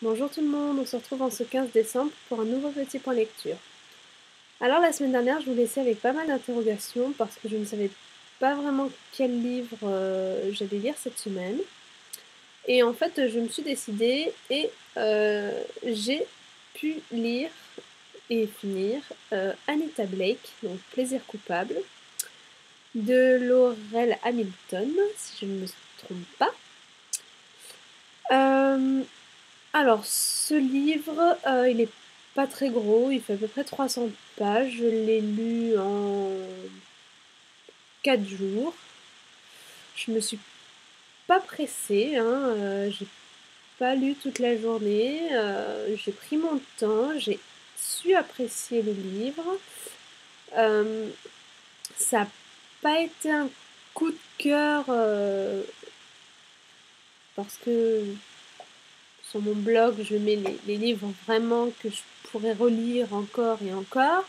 Bonjour tout le monde, on se retrouve en ce 15 décembre pour un nouveau petit point lecture. Alors la semaine dernière, je vous laissais avec pas mal d'interrogations parce que je ne savais pas vraiment quel livre j'allais lire cette semaine. Et en fait, je me suis décidée et j'ai pu lire et finir Anita Blake, donc Plaisir coupable, de Laurel Hamilton, si je ne me trompe pas. Alors, ce livre, il est pas très gros, il fait à peu près 300 pages. Je l'ai lu en 4 jours. Je me suis pas pressée, hein, j'ai pas lu toute la journée, j'ai pris mon temps, j'ai su apprécier le livre. Ça a pas été un coup de cœur, parce que sur mon blog, je mets les livres vraiment que je pourrais relire encore et encore.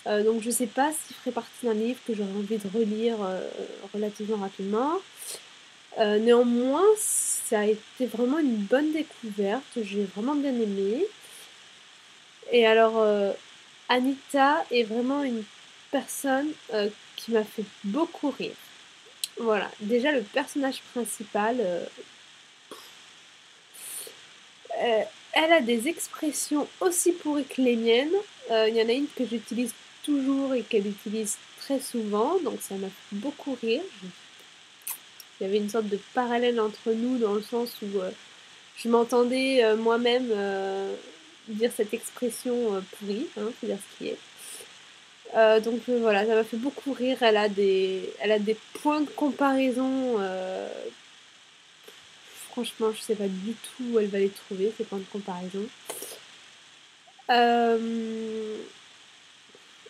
Donc je sais pas s'il ferait partie d'un livre que j'aurais envie de relire relativement rapidement. Néanmoins, ça a été vraiment une bonne découverte, j'ai vraiment bien aimé. Et alors, Anita est vraiment une personne qui m'a fait beaucoup rire. Voilà, déjà le personnage principal, euh, elle a des expressions aussi pourries que les miennes. Il y en a une que j'utilise toujours et qu'elle utilise très souvent, donc ça m'a fait beaucoup rire. Il y avait une sorte de parallèle entre nous dans le sens où je m'entendais moi-même dire cette expression pourrie, hein, faut dire ce qui est. Donc voilà, ça m'a fait beaucoup rire. Elle a des points de comparaison. Franchement, je sais pas du tout où elle va les trouver, ces points de comparaison.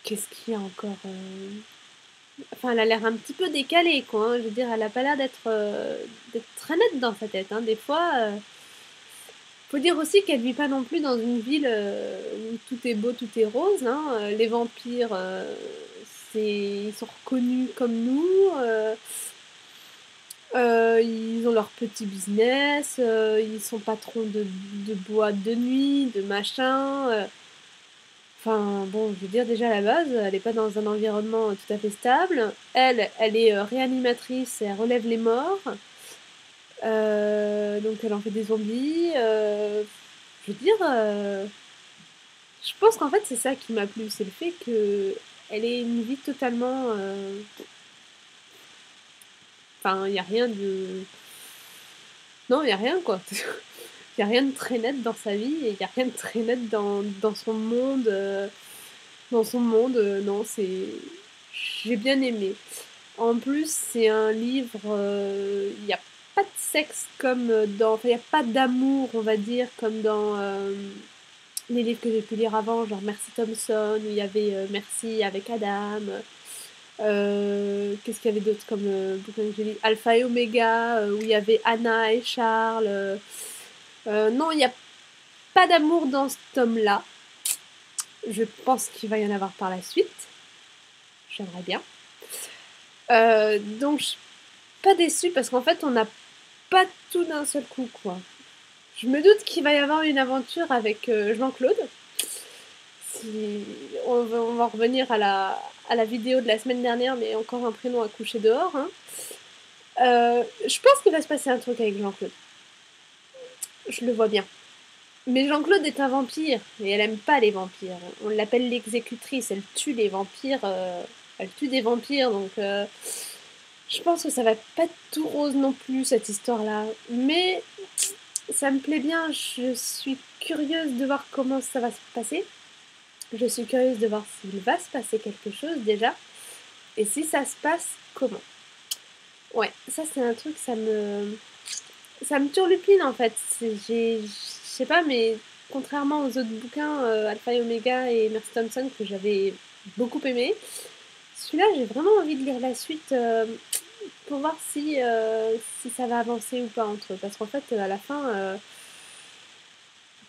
Qu'est-ce qu'il y a encore Enfin, elle a l'air un petit peu décalée, quoi. Hein. Je veux dire, elle a pas l'air d'être très nette dans sa tête. Hein. Des fois, faut dire aussi qu'elle vit pas non plus dans une ville où tout est beau, tout est rose. Hein. Les vampires, ils sont reconnus comme nous. Ils ont leur petit business. Ils sont patrons de boîtes de nuit, de machin. Enfin, bon, je veux dire, déjà à la base, elle n'est pas dans un environnement tout à fait stable. Elle est réanimatrice et elle relève les morts. Donc elle en fait des zombies. Je veux dire, je pense qu'en fait c'est ça qui m'a plu, c'est le fait que elle ait une vie totalement. Enfin, il n'y a rien de. Non, il n'y a rien quoi. Il n'y a rien de très net dans sa vie et il n'y a rien de très net dans son monde. Dans son monde, non, c'est. J'ai bien aimé. En plus, c'est un livre. Il n'y a pas de sexe comme dans. Enfin, il n'y a pas d'amour, on va dire, comme dans les livres que j'ai pu lire avant, genre Merci Thompson, où il y avait Merci avec Adam. Qu'est-ce qu'il y avait d'autre comme bouquin que j'ai lu Alpha et Omega, où il y avait Anna et Charles. Non, il n'y a pas d'amour dans ce tome-là. Je pense qu'il va y en avoir par la suite. J'aimerais bien. Donc, je suis pas déçue parce qu'en fait, on n'a pas tout d'un seul coup, quoi. Je me doute qu'il va y avoir une aventure avec Jean-Claude. Si... on va revenir à la vidéo de la semaine dernière, mais encore un prénom à coucher dehors. Hein. Je pense qu'il va se passer un truc avec Jean-Claude. Je le vois bien. Mais Jean-Claude est un vampire et elle aime pas les vampires. On l'appelle l'exécutrice, elle tue les vampires. Elle tue des vampires, donc je pense que ça va pas être tout rose non plus cette histoire-là. Mais ça me plaît bien, je suis curieuse de voir comment ça va se passer. Je suis curieuse de voir s'il va se passer quelque chose déjà. Et si ça se passe, comment. Ouais, ça c'est un truc, ça me turlupine en fait. Je sais pas, mais contrairement aux autres bouquins, Alpha et Omega et Mercy Thompson, que j'avais beaucoup aimé, celui-là j'ai vraiment envie de lire la suite pour voir si ça va avancer ou pas entre eux. Parce qu'en fait, à la fin,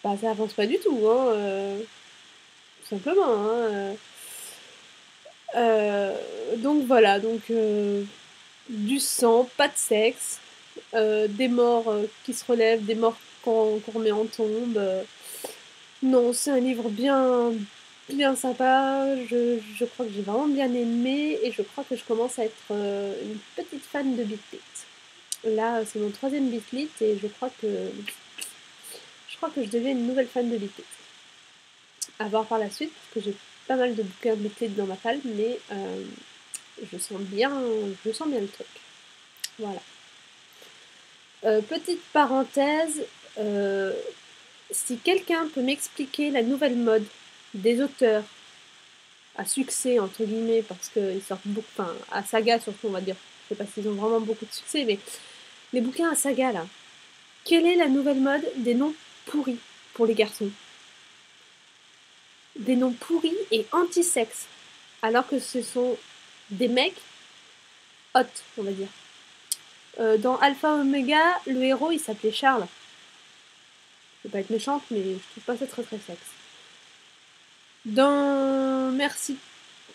bah, ça avance pas du tout, hein, tout simplement. Hein, donc voilà, donc du sang, pas de sexe, des morts qui se relèvent, des morts qu'on remet en tombe. Non, c'est un livre bien, bien sympa. Je crois que j'ai vraiment bien aimé et je crois que je commence à être une petite fan de Beat It. Là, c'est mon 3e Beat It et je crois que je deviens une nouvelle fan de Beat It. À voir par la suite parce que j'ai pas mal de bouquins de Beat It dans ma palme, mais je sens bien le truc. Voilà. Petite parenthèse, si quelqu'un peut m'expliquer la nouvelle mode des auteurs à succès, entre guillemets, parce qu'ils sortent beaucoup, enfin, à saga surtout, on va dire, je sais pas s'ils ont vraiment beaucoup de succès, mais les bouquins à saga, là, quelle est la nouvelle mode des noms pourris pour les garçons? Des noms pourris et anti-sexe, alors que ce sont des mecs hot, on va dire. Dans Alpha Omega, le héros, il s'appelait Charles. Je vais pas être méchante, mais je trouve pas ça très très sexe. Dans Merci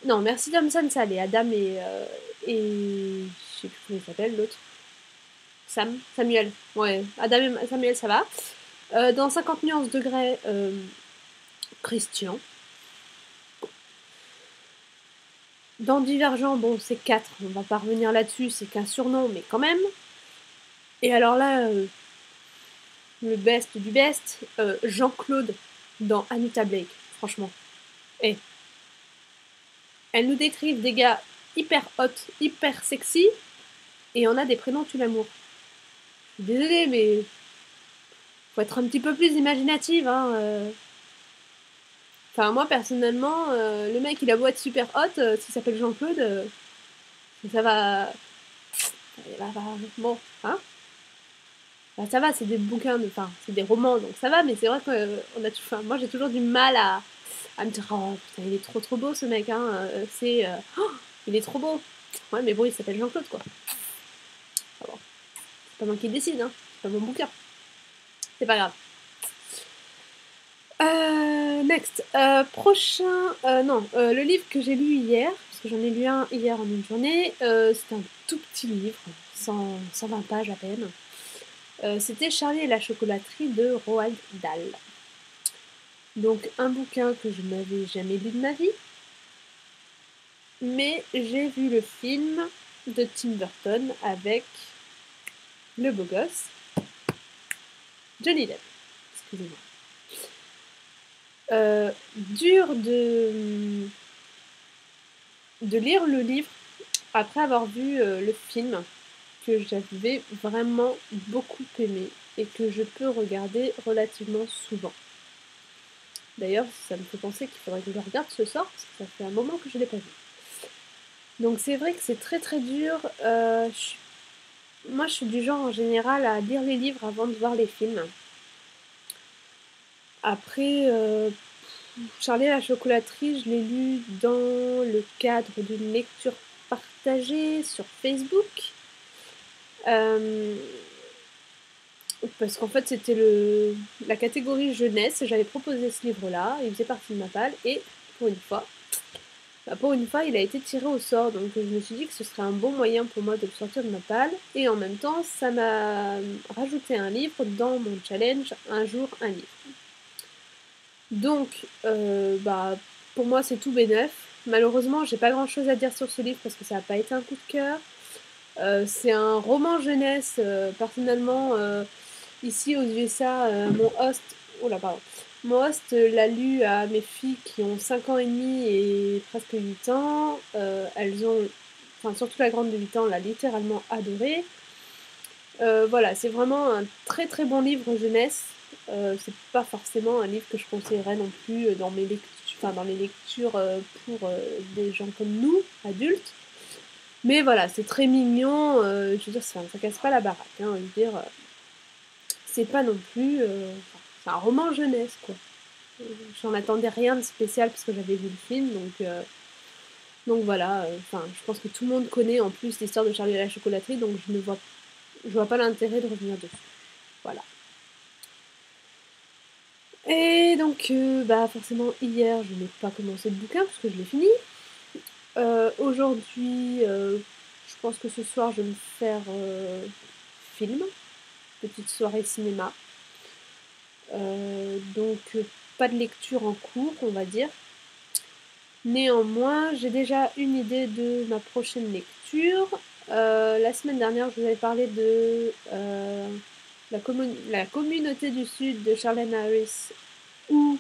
Thompson, ça allait. Adam et je sais plus comment il s'appelle l'autre. Samuel. Ouais, Adam et Samuel, ça va. Dans 50 nuances degrés, Christian. Dans Divergent, bon, c'est 4, on va pas revenir là-dessus, c'est qu'un surnom, mais quand même. Et alors là, le best du best, Jean-Claude dans Anita Blake, franchement. Et elles nous décrivent des gars hyper hot, hyper sexy, et on a des prénoms tue l'amour. Je suis désolée, mais faut être un petit peu plus imaginative, hein. Enfin, moi, personnellement, le mec, il a beau être super hot, s'il s'appelle Jean-Claude, ça va... Bon, hein. Bah, ça va, c'est des bouquins, enfin, c'est des romans, donc ça va, mais c'est vrai que moi, j'ai toujours du mal à me dire, oh putain, il est trop trop beau ce mec, hein, il est trop beau. Ouais, mais bon, il s'appelle Jean-Claude, quoi. Ah bon. C'est pas moi qui décide, hein, c'est pas mon bouquin. C'est pas grave. Next. Prochain. Non, le livre que j'ai lu hier, parce que j'en ai lu un hier en une journée, c'était un tout petit livre, 120 pages à peine. C'était Charlie et la chocolaterie de Roald Dahl. Donc un bouquin que je n'avais jamais lu de ma vie, mais j'ai vu le film de Tim Burton avec le beau gosse Johnny Depp. Excusez-moi. Dur de lire le livre après avoir vu le film que j'avais vraiment beaucoup aimé et que je peux regarder relativement souvent. D'ailleurs, ça me fait penser qu'il faudrait que je le regarde ce soir, parce que ça fait un moment que je ne l'ai pas vu. Donc c'est vrai que c'est très très dur. Moi, je suis du genre en général à lire les livres avant de voir les films. Après, Charlie et la chocolaterie, je l'ai lu dans le cadre d'une lecture partagée sur Facebook. Parce qu'en fait, c'était la catégorie jeunesse. J'avais proposé ce livre-là, il faisait partie de ma palle, et pour une fois, il a été tiré au sort. Donc je me suis dit que ce serait un bon moyen pour moi de le sortir de ma palle. Et en même temps, ça m'a rajouté un livre dans mon challenge, un jour, un livre. Donc, pour moi, c'est tout bénef. Malheureusement, j'ai pas grand chose à dire sur ce livre parce que ça n'a pas été un coup de cœur. C'est un roman jeunesse. Personnellement, ici aux USA, mon host l'a lu à mes filles qui ont 5 ans et demi et presque 8 ans. Surtout la grande de 8 ans, l'a littéralement adoré. Voilà, c'est vraiment un très très bon livre jeunesse. C'est pas forcément un livre que je conseillerais non plus dans les lectures pour des gens comme nous, adultes. Mais voilà, c'est très mignon. Je veux dire, ça casse pas la baraque. Hein, je veux dire, c'est pas non plus. C'est un roman jeunesse, quoi. J'en attendais rien de spécial parce que j'avais vu le film, donc voilà. Je pense que tout le monde connaît en plus l'histoire de Charlie et la chocolaterie, donc je vois pas l'intérêt de revenir dessus. Voilà. Et donc, forcément, hier, je n'ai pas commencé le bouquin parce que je l'ai fini. Aujourd'hui, je pense que ce soir, je vais me faire film, petite soirée cinéma. donc pas de lecture en cours, on va dire. Néanmoins, j'ai déjà une idée de ma prochaine lecture. La semaine dernière, je vous avais parlé de la communauté du Sud de Charlene Harris, ou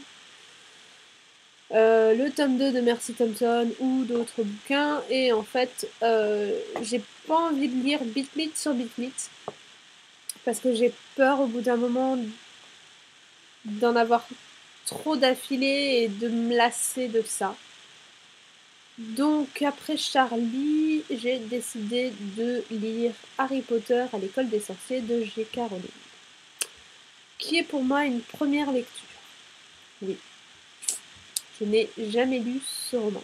le tome 2 de Mercy Thompson, ou d'autres bouquins. Et en fait, j'ai pas envie de lire Bitlit sur Bitlit, parce que j'ai peur au bout d'un moment d'en avoir trop d'affilée et de me lasser de ça. Donc après Charlie, j'ai décidé de lire Harry Potter à l'école des sorciers de J.K. Rowling, qui est pour moi une première lecture. Oui, je n'ai jamais lu ce roman.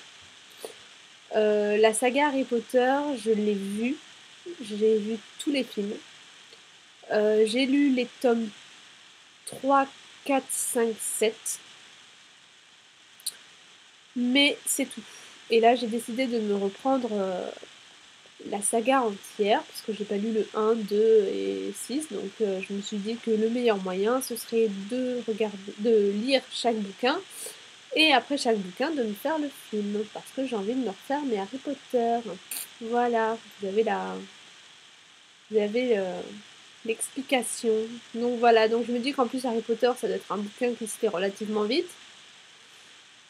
La saga Harry Potter, je l'ai vue, j'ai vu tous les films. J'ai lu les tomes 3, 4, 5, 7. Mais c'est tout. Et là, j'ai décidé de me reprendre la saga entière, parce que j'ai pas lu le 1, 2 et 6, donc je me suis dit que le meilleur moyen, ce serait de lire chaque bouquin, et après chaque bouquin, de me faire le film, parce que j'ai envie de me refaire mes Harry Potter. Voilà, vous avez l'explication. Donc voilà, donc je me dis qu'en plus Harry Potter, ça doit être un bouquin qui se fait relativement vite.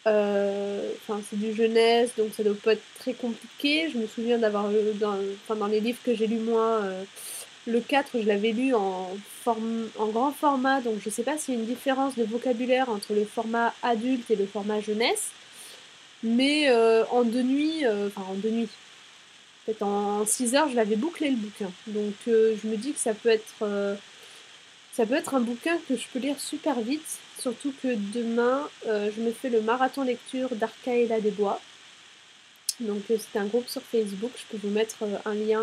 C'est du jeunesse, donc ça doit pas être très compliqué. Je me souviens d'avoir dans les livres que j'ai lus moi, le 4, je l'avais lu en grand format, donc je sais pas s'il y a une différence de vocabulaire entre le format adulte et le format jeunesse, mais en 2 nuits, peut-être en 6 heures, je l'avais bouclé le bouquin. Donc je me dis que ça peut être un bouquin que je peux lire super vite, surtout que demain, je me fais le marathon lecture d'Arcaëla des Bois. Donc c'est un groupe sur Facebook, je peux vous mettre un lien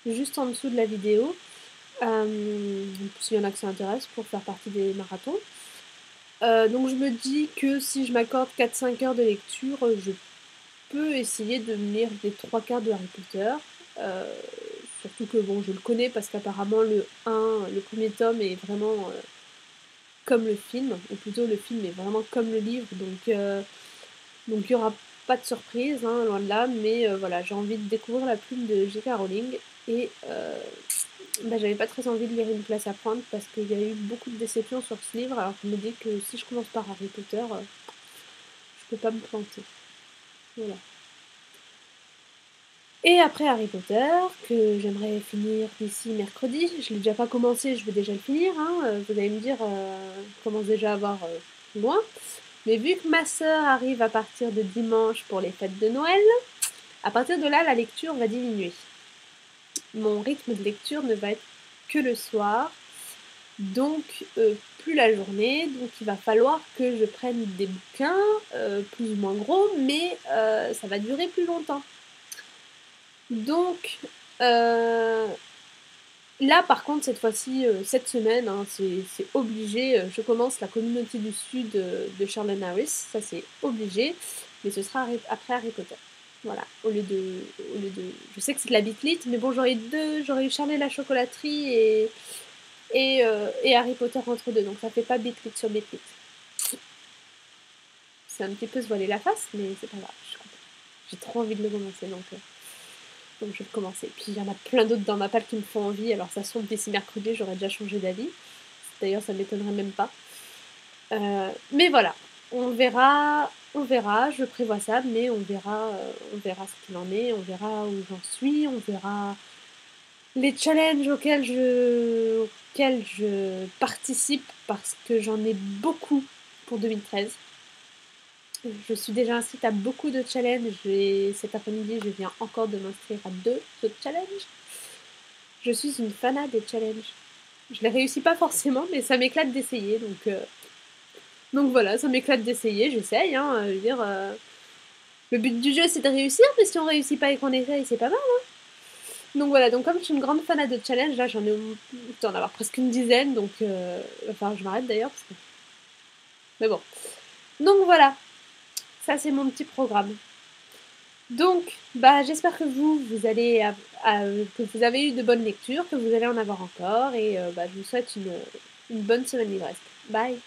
juste en dessous de la vidéo, s'il y en a que ça intéresse pour faire partie des marathons. Donc je me dis que si je m'accorde 4-5 heures de lecture, je peux essayer de me lire les 3/4 de Harry Potter. Surtout que bon, je le connais parce qu'apparemment le premier tome est vraiment comme le film, ou plutôt le film est vraiment comme le livre, donc il n'y aura pas de surprise, hein, loin de là, mais voilà, j'ai envie de découvrir la plume de J.K. Rowling, et j'avais pas très envie de lire Une place à prendre parce qu'il y a eu beaucoup de déceptions sur ce livre, alors je me dis que si je commence par Harry Potter, je peux pas me planter. Voilà. Et après Harry Potter, que j'aimerais finir d'ici mercredi, je l'ai déjà pas commencé, je vais déjà le finir, hein. Vous allez me dire, je commence déjà à voir loin. Mais vu que ma sœur arrive à partir de dimanche pour les fêtes de Noël, à partir de là, la lecture va diminuer. Mon rythme de lecture ne va être que le soir, donc plus la journée, donc il va falloir que je prenne des bouquins, plus ou moins gros, mais ça va durer plus longtemps. Donc là par contre cette fois-ci, cette semaine, hein, c'est obligé, je commence la communauté du Sud de Charlene Harris, ça c'est obligé, mais ce sera après Harry Potter. Voilà, au lieu de... Je sais que c'est de la bitlite, mais bon, j'aurais eu Charlie la chocolaterie et Harry Potter entre deux, donc ça fait pas bitlite sur bitlite. C'est un petit peu se voiler la face, mais c'est pas grave, je suis contente. J'ai trop envie de le commencer, donc je vais commencer. Puis il y en a plein d'autres dans ma palle qui me font envie, alors ça se trouve d'ici mercredi, j'aurais déjà changé d'avis. D'ailleurs, ça m'étonnerait même pas. Mais voilà, on verra, je prévois ça, mais on verra ce qu'il en est, on verra où j'en suis, on verra les challenges auxquels je participe, parce que j'en ai beaucoup pour 2013. Je suis déjà inscrite à beaucoup de challenges et cet après-midi, je viens encore de m'inscrire à 2 autres challenges. Je suis une fanat des challenges. Je les réussis pas forcément, mais ça m'éclate d'essayer, donc voilà, ça m'éclate d'essayer, j'essaye, hein, je veux dire, le but du jeu c'est de réussir, mais si on réussit pas et qu'on essaye, c'est pas mal, hein. Donc voilà, donc comme je suis une grande fanat de challenge, là j'en avoir presque une dizaine, donc je m'arrête d'ailleurs, parce que... Mais bon. Donc voilà, ça c'est mon petit programme. Donc, j'espère que vous allez que vous avez eu de bonnes lectures, que vous allez en avoir encore, et je vous souhaite une bonne semaine livresque. Bye!